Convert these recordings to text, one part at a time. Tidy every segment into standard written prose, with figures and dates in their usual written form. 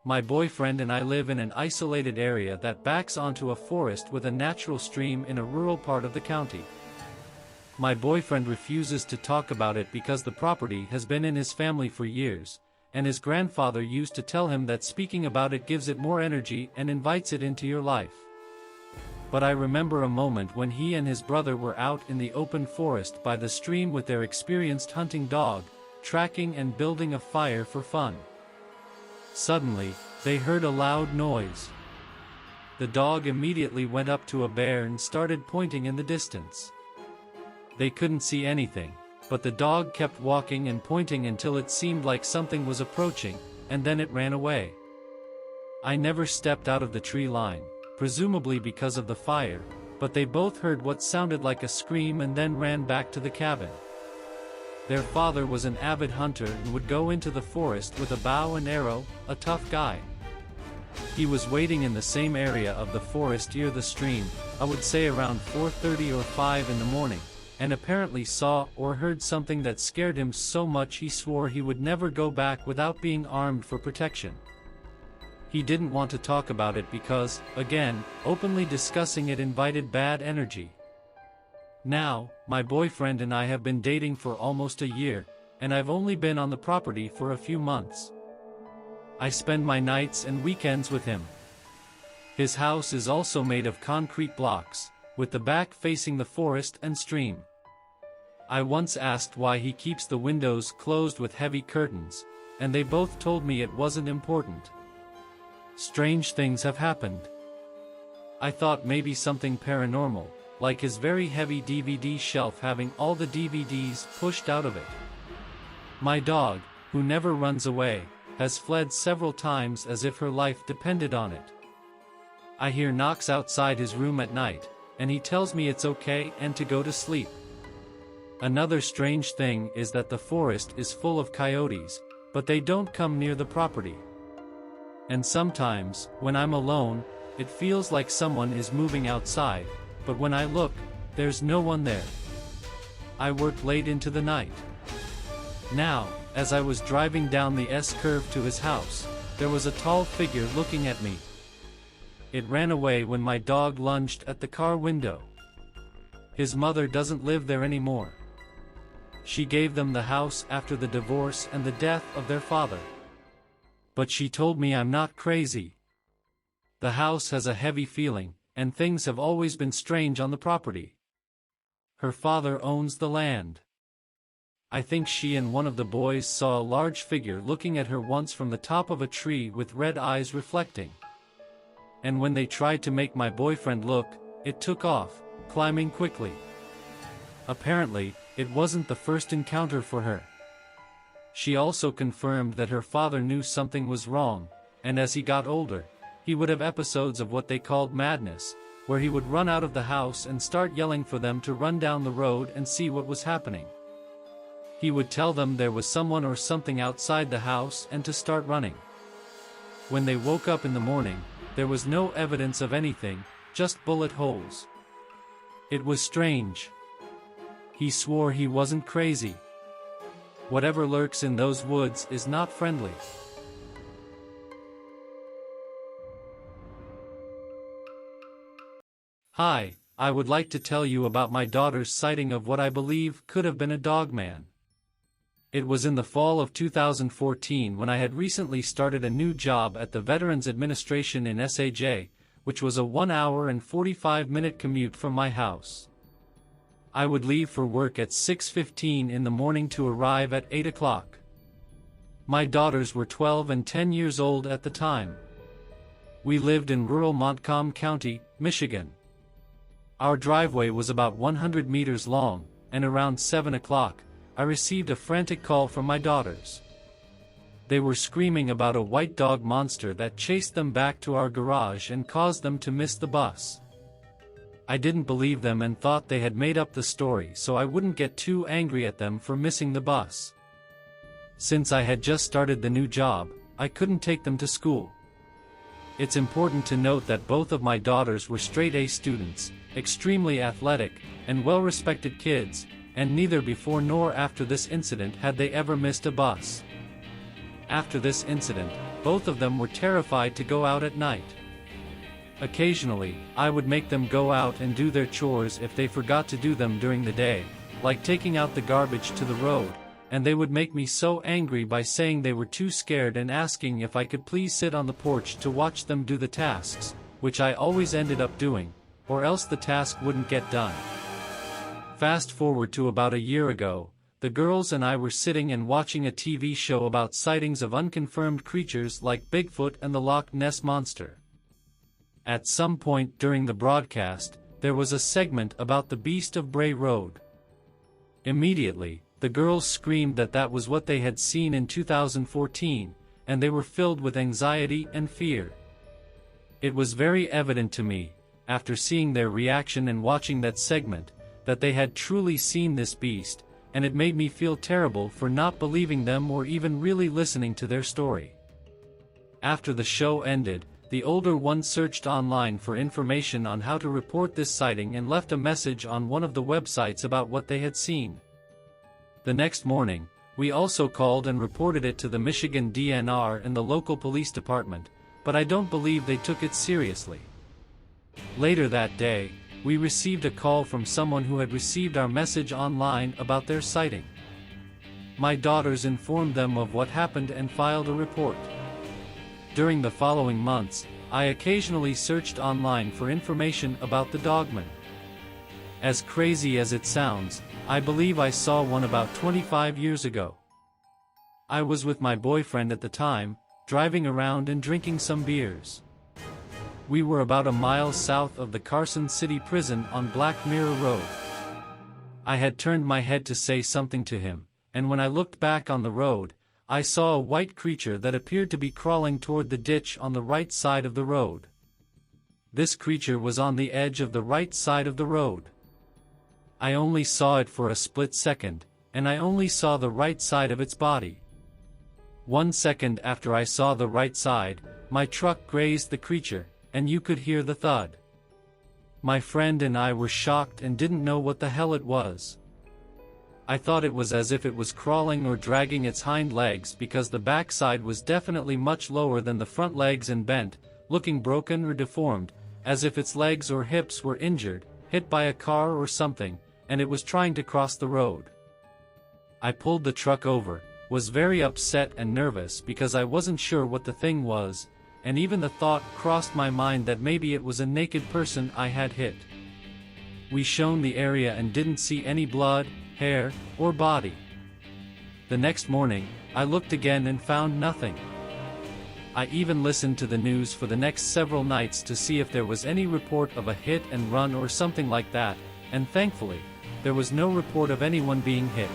my boyfriend and I live in an isolated area that backs onto a forest with a natural stream in a rural part of the county. My boyfriend refuses to talk about it because the property has been in his family for years, and his grandfather used to tell him that speaking about it gives it more energy and invites it into your life. But I remember a moment when he and his brother were out in the open forest by the stream with their experienced hunting dog, tracking and building a fire for fun. Suddenly, they heard a loud noise. The dog immediately went up to a bear and started pointing in the distance. They couldn't see anything, but the dog kept walking and pointing until it seemed like something was approaching, and then it ran away. I never stepped out of the tree line, presumably because of the fire, but they both heard what sounded like a scream and then ran back to the cabin. Their father was an avid hunter and would go into the forest with a bow and arrow, a tough guy. He was waiting in the same area of the forest near the stream, I would say around 4:30 or 5 in the morning, and apparently saw or heard something that scared him so much he swore he would never go back without being armed for protection. He didn't want to talk about it because, again, openly discussing it invited bad energy. Now, my boyfriend and I have been dating for almost a year, and I've only been on the property for a few months. I spend my nights and weekends with him. His house is also made of concrete blocks, with the back facing the forest and stream. I once asked why he keeps the windows closed with heavy curtains, and they both told me it wasn't important. Strange things have happened. I thought maybe something paranormal, like his very heavy DVD shelf having all the DVDs pushed out of it. My dog, who never runs away, has fled several times as if her life depended on it. I hear knocks outside his room at night, and he tells me it's okay and to go to sleep. Another strange thing is that the forest is full of coyotes, but they don't come near the property. And sometimes, when I'm alone, it feels like someone is moving outside, but when I look, there's no one there. I work late into the night. Now, as I was driving down the S-curve to his house, there was a tall figure looking at me. It ran away when my dog lunged at the car window. His mother doesn't live there anymore. She gave them the house after the divorce and the death of their father. But she told me I'm not crazy. The house has a heavy feeling, and things have always been strange on the property. Her father owns the land. I think she and one of the boys saw a large figure looking at her once from the top of a tree with red eyes reflecting. And when they tried to make my boyfriend look, it took off, climbing quickly. Apparently, it wasn't the first encounter for her. She also confirmed that her father knew something was wrong, and as he got older, he would have episodes of what they called madness, where he would run out of the house and start yelling for them to run down the road and see what was happening. He would tell them there was someone or something outside the house and to start running. When they woke up in the morning, there was no evidence of anything, just bullet holes. It was strange. He swore he wasn't crazy. Whatever lurks in those woods is not friendly. Hi, I would like to tell you about my daughter's sighting of what I believe could have been a dogman. It was in the fall of 2014 when I had recently started a new job at the Veterans Administration in SAJ, which was a 1 hour and 45-minute commute from my house. I would leave for work at 6:15 in the morning to arrive at 8 o'clock. My daughters were 12 and 10 years old at the time. We lived in rural Montcalm County, Michigan. Our driveway was about 100 meters long, and around 7 o'clock, I received a frantic call from my daughters. They were screaming about a white dog monster that chased them back to our garage and caused them to miss the bus. I didn't believe them and thought they had made up the story so I wouldn't get too angry at them for missing the bus. Since I had just started the new job, I couldn't take them to school. It's important to note that both of my daughters were straight A students, extremely athletic, and well-respected kids, and neither before nor after this incident had they ever missed a bus. After this incident, both of them were terrified to go out at night. Occasionally, I would make them go out and do their chores if they forgot to do them during the day, like taking out the garbage to the road, and they would make me so angry by saying they were too scared and asking if I could please sit on the porch to watch them do the tasks, which I always ended up doing, or else the task wouldn't get done. Fast forward to about a year ago, the girls and I were sitting and watching a TV show about sightings of unconfirmed creatures like Bigfoot and the Loch Ness Monster. At some point during the broadcast, there was a segment about the beast of Bray Road. Immediately, the girls screamed that that was what they had seen in 2014, and they were filled with anxiety and fear. It was very evident to me, after seeing their reaction and watching that segment, that they had truly seen this beast, and it made me feel terrible for not believing them or even really listening to their story. After the show ended, the older one searched online for information on how to report this sighting and left a message on one of the websites about what they had seen. The next morning, we also called and reported it to the Michigan DNR and the local police department, but I don't believe they took it seriously. Later that day, we received a call from someone who had received our message online about their sighting. My daughters informed them of what happened and filed a report. During the following months, I occasionally searched online for information about the Dogman. As crazy as it sounds, I believe I saw one about 25 years ago. I was with my boyfriend at the time, driving around and drinking some beers. We were about a mile south of the Carson City Prison on Black Mirror Road. I had turned my head to say something to him, and when I looked back on the road, I saw a white creature that appeared to be crawling toward the ditch on the right side of the road. This creature was on the edge of the right side of the road. I only saw it for a split second, and I only saw the right side of its body. 1 second after I saw the right side, my truck grazed the creature, and you could hear the thud. My friend and I were shocked and didn't know what the hell it was. I thought it was as if it was crawling or dragging its hind legs because the backside was definitely much lower than the front legs and bent, looking broken or deformed, as if its legs or hips were injured, hit by a car or something, and it was trying to cross the road. I pulled the truck over, was very upset and nervous because I wasn't sure what the thing was, and even the thought crossed my mind that maybe it was a naked person I had hit. We shone the area and didn't see any blood, hair, or body. The next morning, I looked again and found nothing. I even listened to the news for the next several nights to see if there was any report of a hit and run or something like that, and thankfully, there was no report of anyone being hit.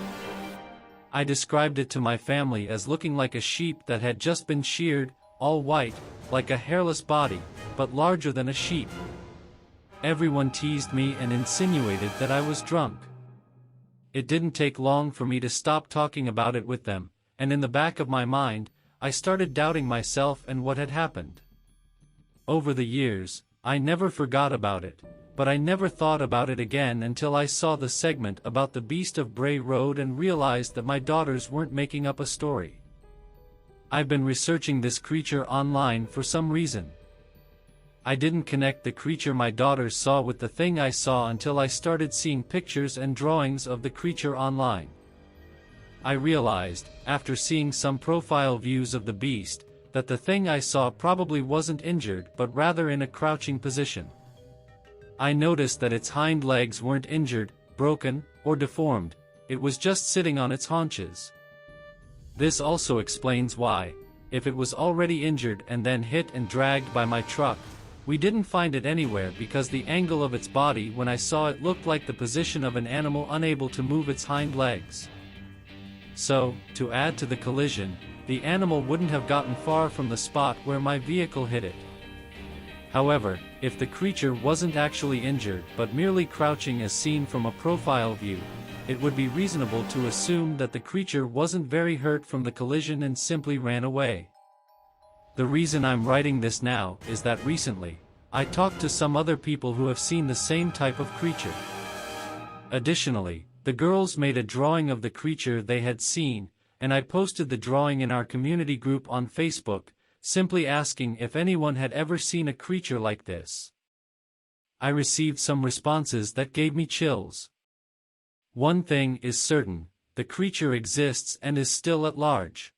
I described it to my family as looking like a sheep that had just been sheared, all white, like a hairless body, but larger than a sheep. Everyone teased me and insinuated that I was drunk. It didn't take long for me to stop talking about it with them, and in the back of my mind, I started doubting myself and what had happened. Over the years, I never forgot about it, but I never thought about it again until I saw the segment about the beast of Bray Road and realized that my daughters weren't making up a story. I've been researching this creature online for some reason. I didn't connect the creature my daughters saw with the thing I saw until I started seeing pictures and drawings of the creature online. I realized, after seeing some profile views of the beast, that the thing I saw probably wasn't injured but rather in a crouching position. I noticed that its hind legs weren't injured, broken, or deformed, it was just sitting on its haunches. This also explains why, if it was already injured and then hit and dragged by my truck, we didn't find it anywhere because the angle of its body when I saw it looked like the position of an animal unable to move its hind legs. So, to add to the collision, the animal wouldn't have gotten far from the spot where my vehicle hit it. However, if the creature wasn't actually injured but merely crouching as seen from a profile view, it would be reasonable to assume that the creature wasn't very hurt from the collision and simply ran away. The reason I'm writing this now is that recently, I talked to some other people who have seen the same type of creature. Additionally, the girls made a drawing of the creature they had seen, and I posted the drawing in our community group on Facebook, simply asking if anyone had ever seen a creature like this. I received some responses that gave me chills. One thing is certain, the creature exists and is still at large.